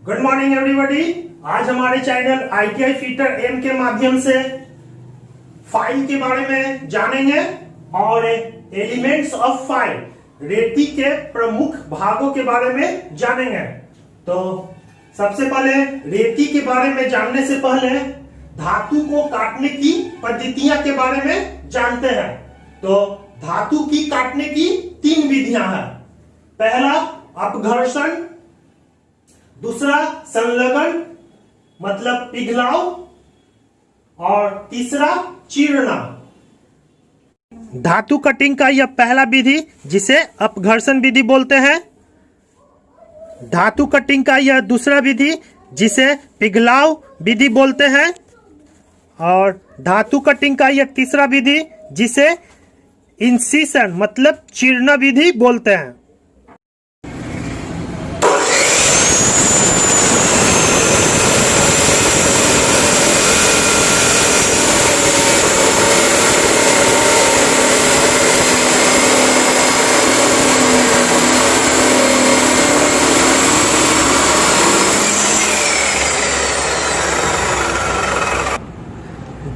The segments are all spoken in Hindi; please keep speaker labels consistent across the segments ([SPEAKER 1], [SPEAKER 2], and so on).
[SPEAKER 1] Good morning everybody. आज हमारे चैनल ITI फिटर एम के माध्यम से फाइल के बारे में जानेंगे और एलिमेंट्स ऑफ फाइल रेती के प्रमुख भागों के बारे में जानेंगे। तो सबसे पहले रेती के बारे में जानने से पहले धातु को काटने की पद्धतियां के बारे में जानते हैं। तो धातु की काटने की 3 विधियां हैं। पहला अपघर्षण, दूसरा संलग्न मतलब पिघलाव और तीसरा चीरना। धातु कटिंग का यह पहला विधि जिसे अपघर्षण विधि बोलते हैं। धातु कटिंग का यह दूसरा विधि जिसे पिघलाव विधि बोलते हैं और धातु कटिंग का यह तीसरा विधि जिसे इंसिशन मतलब चीरना विधि बोलते हैं।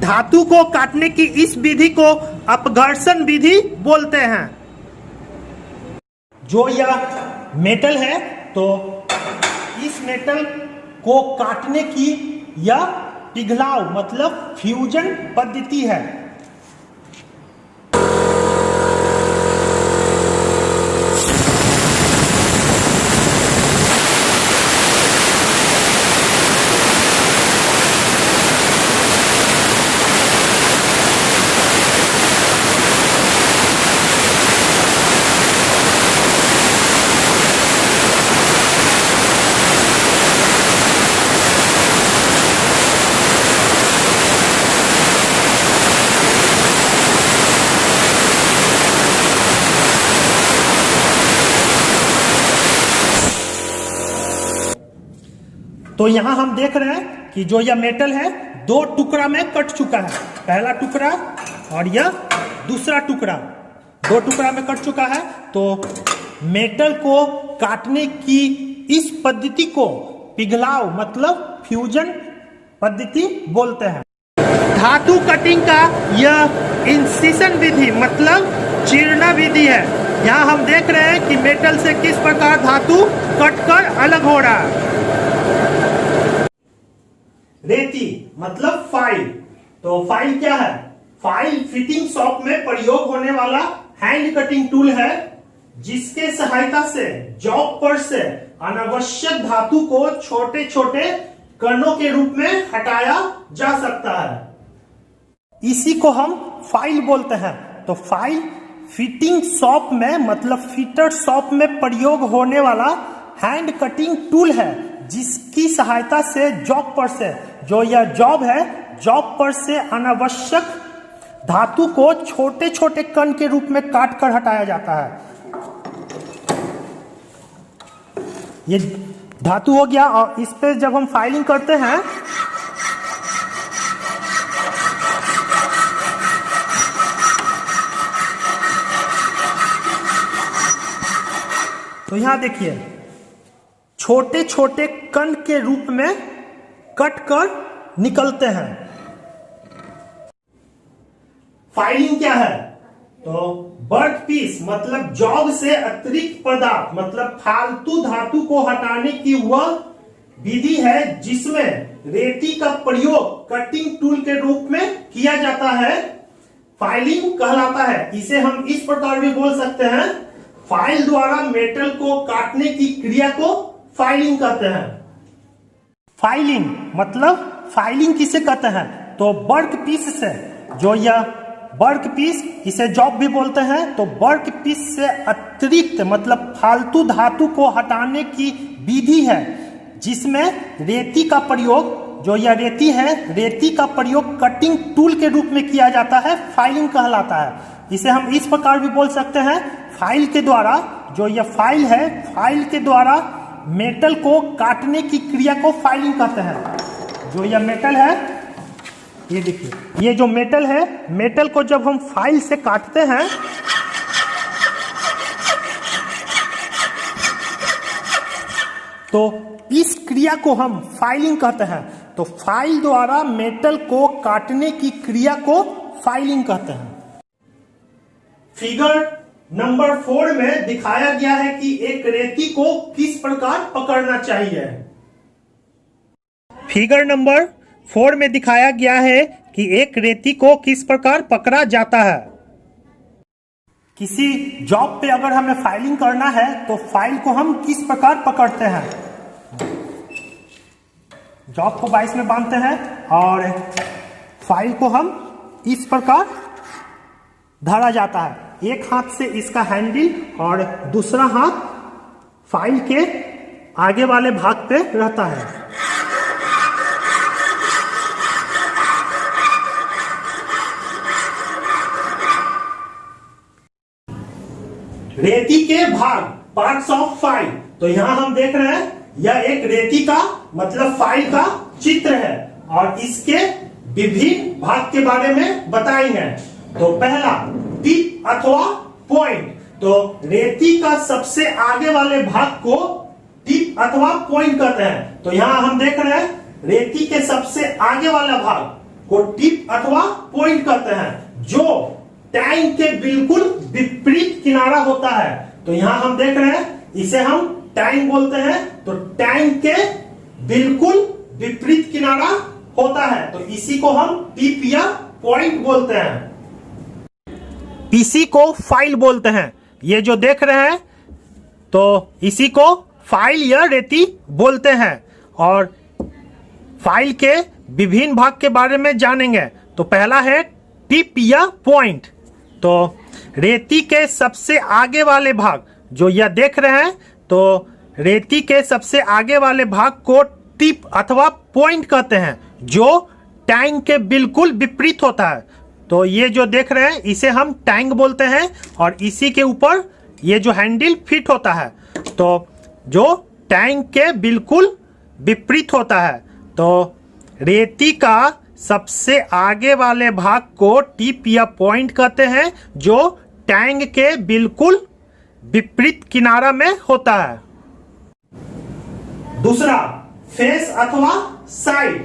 [SPEAKER 1] धातु को काटने की इस विधि को अपघर्षण विधि बोलते हैं। जो यह मेटल है तो इस मेटल को काटने की यह पिघलाव मतलब फ्यूजन पद्धति है। तो यहां हम देख रहे हैं कि जो यह मेटल है 2 टुकड़ा में कट चुका है। पहला टुकड़ा और यह दूसरा टुकड़ा 2 टुकड़ा में कट चुका है। तो मेटल को काटने की इस पद्धति को पिघलाव मतलब फ्यूजन पद्धति बोलते हैं। धातु कटिंग का यह इंसिशन विधि मतलब चीरना विधि है। यहाँ हम देख रहे हैं कि मेटल से किस प्रकार धातु कटकर अलग हो रहा है। रेती मतलब फाइल। तो फाइल क्या है? फाइल फिटिंग शॉप में प्रयोग होने वाला हैंड कटिंग टूल है जिसके सहायता से जॉब पर से अनावश्यक धातु को छोटे छोटे कणों के रूप में हटाया जा सकता है। इसी को हम फाइल बोलते हैं। तो फाइल फिटिंग शॉप में मतलब फिटर शॉप में प्रयोग होने वाला हैंड कटिंग टूल है जिसकी सहायता से जॉब पर से जो यह जॉब है जॉब पर से अनावश्यक धातु को छोटे छोटे कण के रूप में काट कर हटाया जाता है। ये धातु हो गया और इस पे जब हम फाइलिंग करते हैं तो यहां देखिए छोटे छोटे कण के रूप में कट कर निकलते हैं। फाइलिंग क्या है? तो वर्क पीस मतलब जॉब से अतिरिक्त पदार्थ मतलब फालतू धातु को हटाने की वह विधि है जिसमें रेती का प्रयोग कटिंग टूल के रूप में किया जाता है। फाइलिंग कहलाता है। इसे हम इस प्रकार भी बोल सकते हैं, फाइल द्वारा मेटल को काटने की क्रिया को फाइलिंग कहते हैं। फाइलिंग मतलब फाइलिंग किसे कहते हैं? तो वर्क पीस से जो यह वर्क पीस इसे जॉब भी बोलते हैं। तो वर्क पीस से अतिरिक्त मतलब फालतू धातु को हटाने की विधि है जिसमें रेती का प्रयोग जो यह रेती है रेती का प्रयोग कटिंग टूल के रूप में किया जाता है। फाइलिंग कहलाता है। इसे हम इस प्रकार भी बोल सकते हैं, फाइल के द्वारा जो यह फाइल है फाइल के द्वारा मेटल को काटने की क्रिया को फाइलिंग कहते हैं। जो यह मेटल है ये देखिए, ये जो मेटल है मेटल को जब हम फाइल से काटते हैं तो तो इस क्रिया को हम फाइलिंग कहते हैं। तो फाइल द्वारा मेटल को काटने की क्रिया को फाइलिंग कहते हैं। फिगर नंबर 4 में दिखाया गया है कि एक रेती को किस प्रकार पकड़ना चाहिए। फिगर नंबर 4 में दिखाया गया है कि एक रेती को किस प्रकार पकड़ा जाता है। किसी जॉब पे अगर हमें फाइलिंग करना है तो फाइल को हम किस प्रकार पकड़ते हैं। जॉब को 22 में बांधते हैं और फाइल को हम इस प्रकार धरा जाता है। एक हाथ से इसका हैंडल और दूसरा हाथ फाइल के आगे वाले भाग पे रहता है। रेती के भाग पार्ट्स ऑफ फाइल। तो यहां हम देख रहे हैं यह एक रेती का मतलब फाइल का चित्र है और इसके विभिन्न भाग के बारे में बताएंगे। तो पहला टिप अथवा पॉइंट। तो रेती का सबसे आगे वाले भाग को टिप अथवा पॉइंट कहते हैं। तो यहां हम देख रहे हैं रेती के सबसे आगे वाला भाग को टिप अथवा पॉइंट कहते हैं, जो टैंक के बिल्कुल विपरीत किनारा होता है। तो यहां हम देख रहे हैं इसे हम टैंक बोलते हैं। तो टैंक के बिल्कुल विपरीत किनारा होता है, तो इसी को हम टिप या पॉइंट बोलते हैं। इसी को फाइल बोलते हैं। ये जो देख रहे हैं तो इसी को फाइल या रेती बोलते हैं। और फाइल के विभिन्न भाग के बारे में जानेंगे। तो पहला है टिप या पॉइंट। तो रेती के सबसे आगे वाले भाग जो यह देख रहे हैं, तो रेती के सबसे आगे वाले भाग को टिप अथवा पॉइंट कहते हैं, जो टैंक के बिल्कुल विपरीत होता है। तो ये जो देख रहे हैं इसे हम टैंक बोलते हैं और इसी के ऊपर ये जो हैंडल फिट होता है, तो जो टैंक के बिल्कुल विपरीत होता है। तो रेती का सबसे आगे वाले भाग को टिप या पॉइंट कहते हैं, जो टैंक के बिल्कुल विपरीत किनारा में होता है। दूसरा फेस अथवा साइड।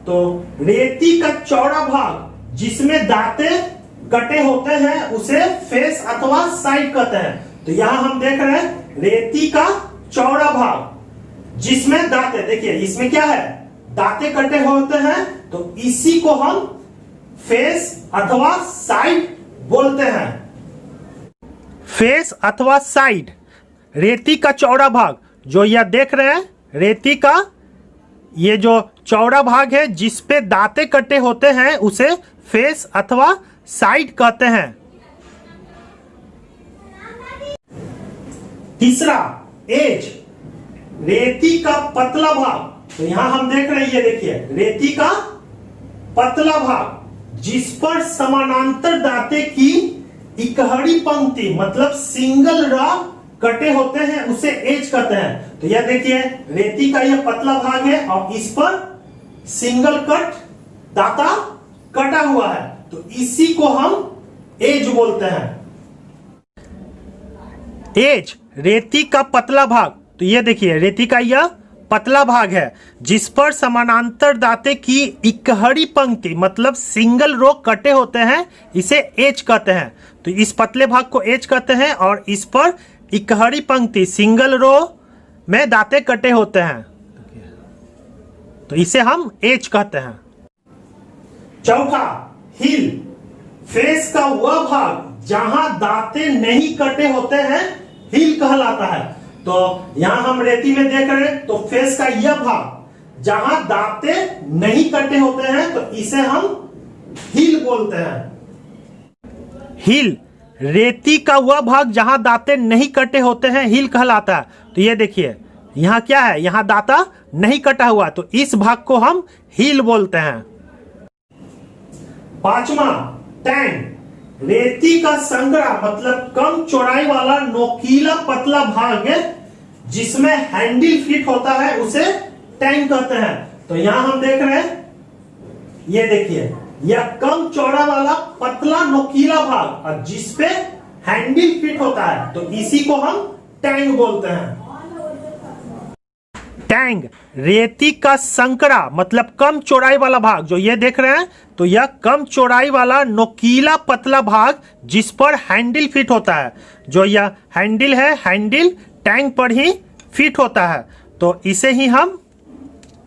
[SPEAKER 1] तो रेती का चौड़ा भाग जिसमें दांते कटे होते हैं उसे फेस अथवा साइड कहते हैं। तो यहां हम देख रहे हैं रेती का चौड़ा भाग जिसमें दांते, देखिए इसमें क्या है, दांते कटे होते हैं, तो इसी को हम फेस अथवा साइड बोलते हैं। फेस अथवा साइड रेती का चौड़ा भाग जो यह देख रहे हैं, रेती का ये जो चौड़ा भाग है जिस पे दांते कटे होते हैं उसे फेस अथवा साइड कहते हैं। तीसरा एज, रेती का पतला भाग। तो यहां हम देख रहे हैं, ये देखिए रेती का पतला भाग जिस पर समानांतर दांते की इकहरी पंक्ति मतलब सिंगल रॉ कटे होते हैं उसे एज कहते हैं। तो यह देखिए रेती का यह पतला भाग है और इस पर सिंगल कट दांता कटा हुआ है, तो इसी को हम एज बोलते हैं। एज रेती का पतला भाग। तो यह देखिए रेती का यह पतला भाग है जिस पर समानांतर दांते की इकहरी पंक्ति मतलब सिंगल रो कटे होते हैं, इसे एज कहते हैं। तो इस पतले भाग को एज कहते हैं और इस पर इकहरी पंक्ति सिंगल रो में दांते कटे होते हैं, तो इसे हम एज कहते हैं। चौथा हिल, फेस का वह भाग जहां दांते नहीं कटे होते हैं हिल कहलाता है। तो यहां हम रेती में देख रहे हैं, तो फेस का यह भाग जहां दांते नहीं कटे होते हैं तो इसे हम हिल बोलते हैं। हिल रेती का वह भाग जहां दांते नहीं कटे होते हैं हिल कहलाता है। तो ये देखिए यहां क्या है, यहां दांता नहीं कटा हुआ, तो इस भाग को हम हिल बोलते हैं। पांचवा टैंक, रेती का संग्रह मतलब कम चौड़ाई वाला नोकीला पतला भाग जिसमें हैंडल फिट होता है उसे टैंक कहते हैं। तो यहां हम देख रहे हैं, ये देखिए यह कम चौड़ा वाला पतला नोकीला भाग और जिसपे हैंडल फिट होता है, तो इसी को हम टैंक बोलते हैं। टैंग, रेती का संकरा मतलब कम चौड़ाई वाला भाग, जो ये देख रहे हैं तो यह कम चौड़ाई वाला नोकीला पतला भाग जिस पर हैंडल फिट होता है। जो यह हैंडल है, हैंडल टैंग पर ही फिट होता है, तो इसे ही हम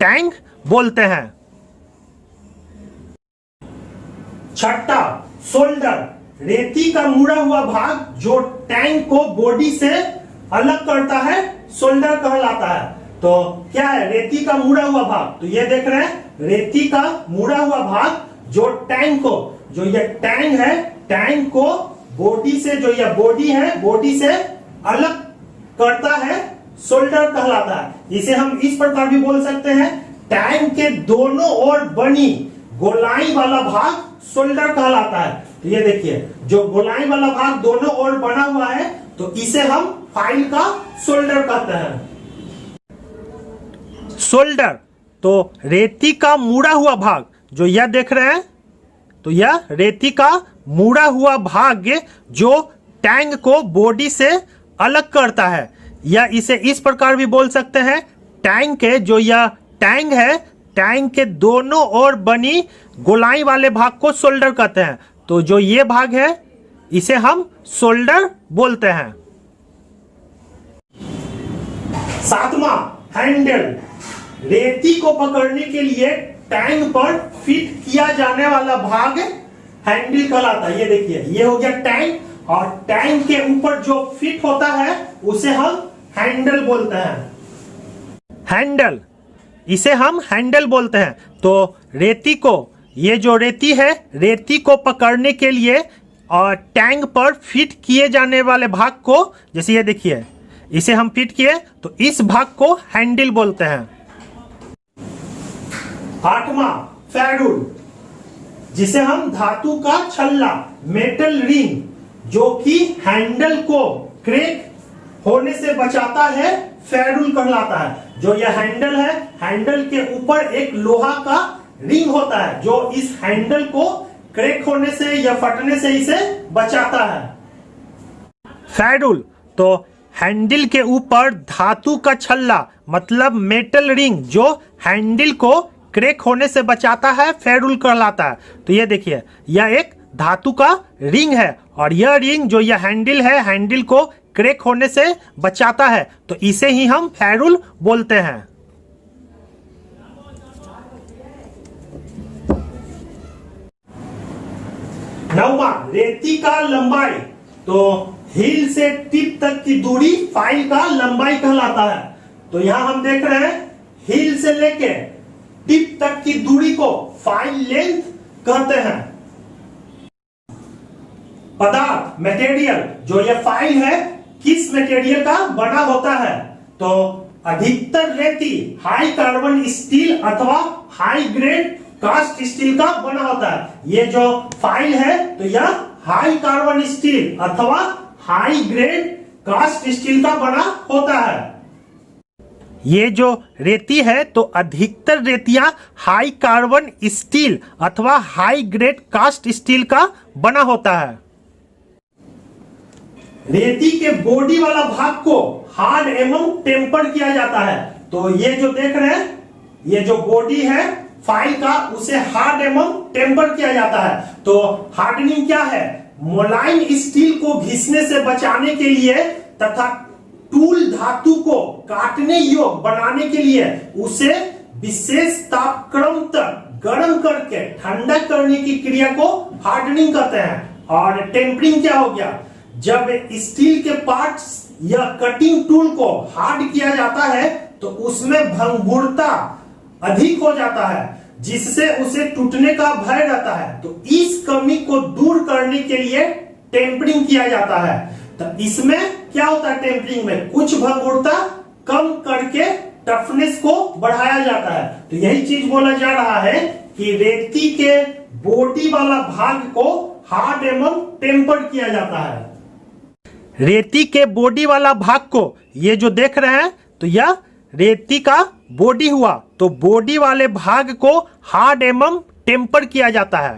[SPEAKER 1] टैंग बोलते हैं। छठा, शोल्डर, रेती का मुड़ा हुआ भाग जो टैंक को बॉडी से अलग करता है, शोल्डर कहलाता है। तो क्या है रेती का मुड़ा हुआ भाग? तो ये देख रहे हैं रेती का मुड़ा हुआ भाग जो टैंक को, जो ये टैंक है, टैंक को बॉडी से, जो ये बॉडी है, बॉडी से अलग करता है, शोल्डर कहलाता है। इसे हम इस प्रकार भी बोल सकते हैं, टैंक के दोनों ओर बनी गोलाई वाला भाग शोल्डर कहलाता है। तो ये देखिए जो गोलाई वाला भाग दोनों ओर बना हुआ है, तो इसे हम फाइल का शोल्डर कहते हैं। शोल्डर, तो रेती का मुड़ा हुआ भाग, जो यह देख रहे हैं तो यह रेती का मुड़ा हुआ भाग जो टैंक को बॉडी से अलग करता है, या इसे इस प्रकार भी बोल सकते हैं, टैंक के, जो यह टैंक है, टैंक के दोनों ओर बनी गोलाई वाले भाग को शोल्डर कहते हैं। तो जो ये भाग है इसे हम शोल्डर बोलते हैं। सातवां, हैंडल, रेती को पकड़ने के लिए टैंक पर फिट किया जाने वाला भाग हैंडल कहलाता है। ये देखिए ये हो गया टैंक, और टैंक के ऊपर जो फिट होता है उसे हम हैंडल बोलते हैं। हैंडल, इसे हम हैंडल बोलते हैं। तो रेती को, ये जो रेती है, रेती को पकड़ने के लिए और टैंक पर फिट किए जाने वाले भाग को, जैसे ये देखिए इसे हम फिट किए तो इस भाग को हैंडल बोलते हैं। आठवां, फेरुल, जिसे हम धातु का छल्ला, मेटल रिंग, जो कि हैंडल को क्रैक होने से बचाता है, फेरुल कहलाता है। जो यह हैंडल है, हैंडल के ऊपर एक लोहा का रिंग होता है जो इस हैंडल को क्रैक होने से या फटने से इसे बचाता है। फेरुल, तो हैंडल के ऊपर धातु का छल्ला मतलब मेटल रिंग जो हैंडल को क्रैक होने से बचाता है, फेरुल कहलाता है। तो ये देखिए यह एक धातु का रिंग है, और यह रिंग, जो यह हैंडल है, हैंडल को क्रैक होने से बचाता है, तो इसे ही हम फेरुल बोलते हैं। नौवां, रेती का लंबाई, तो हील से टिप तक की दूरी फाइल का लंबाई कहलाता है। तो यहां हम देख रहे हैं हील से लेके टिप तक की दूरी को फाइल लेंथ कहते हैं। पदार्थ, मटेरियल, जो ये फाइल है किस मटेरियल का बना होता है? तो अधिकतर रेती हाई कार्बन स्टील अथवा हाई ग्रेड कास्ट स्टील का बना होता है। ये जो फाइल है तो यह हाई कार्बन स्टील अथवा हाई ग्रेड कास्ट स्टील का बना होता है। ये जो रेती है तो अधिकतर रेतियां हाई कार्बन स्टील अथवा हाई ग्रेड कास्ट स्टील का बना होता है। रेती के बॉडी वाला भाग को हार्ड एवं टेम्पर किया जाता है। तो ये जो देख रहे हैं, ये जो बॉडी है फाइल का, उसे हार्ड एवं टेम्पर किया जाता है। तो हार्डनिंग क्या है? मोलायम स्टील को घिसने से बचाने के लिए तथा टूल धातु को काटने योग्य बनाने के लिए उसे विशेष तापक्रम तक गर्म करके ठंडा करने की क्रिया को हार्डनिंग कहते हैं। और टेम्परिंग क्या हो गया? जब स्टील के पार्ट्स या कटिंग टूल को हार्ड किया जाता है तो उसमें भंगुरता अधिक हो जाता है, जिससे उसे टूटने का भय रहता है। तो इस कमी को दूर करने के लिए टेम्परिंग किया जाता है। तो इसमें क्या होता है? टेम्परिंग में कुछ भंगुरता कम करके टफनेस को बढ़ाया जाता है। तो यही चीज बोला जा रहा है कि रेती के बॉडी वाला भाग को हार्ड एवं टेम्पर किया जाता है। रेती के बॉडी वाला भाग को, ये जो देख रहे हैं तो यह रेती का बॉडी हुआ, तो बॉडी वाले भाग को हार्ड एवं टेम्पर किया जाता है।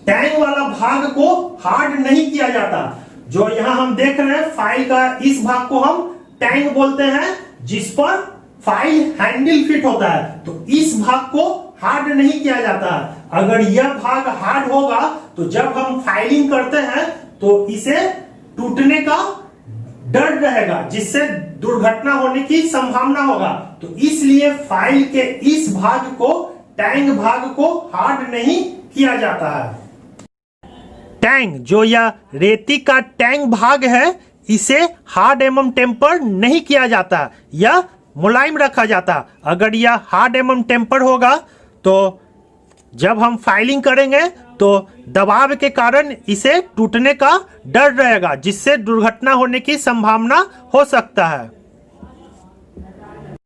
[SPEAKER 1] टैंक वाला भाग को हार्ड नहीं किया जाता। जो यहां हम देख रहे हैं फाइल का, इस भाग को हम टैंक बोलते हैं, जिस पर फाइल हैंडल फिट होता है, तो इस भाग को हार्ड नहीं किया जाता है। अगर यह भाग हार्ड होगा तो जब हम फाइलिंग करते हैं तो इसे टूटने का डर रहेगा, जिससे दुर्घटना होने की संभावना होगा। तो इसलिए फाइल के इस भाग को, टैंग भाग को हार्ड नहीं किया जाता है। टैंग, जो यह रेती का टैंग भाग है, इसे हार्ड एवं टेम्पर नहीं किया जाता, यह मुलायम रखा जाता। अगर यह हार्ड एवं टेम्पर होगा तो जब हम फाइलिंग करेंगे तो दबाव के कारण इसे टूटने का डर रहेगा, जिससे दुर्घटना होने की संभावना हो सकता है।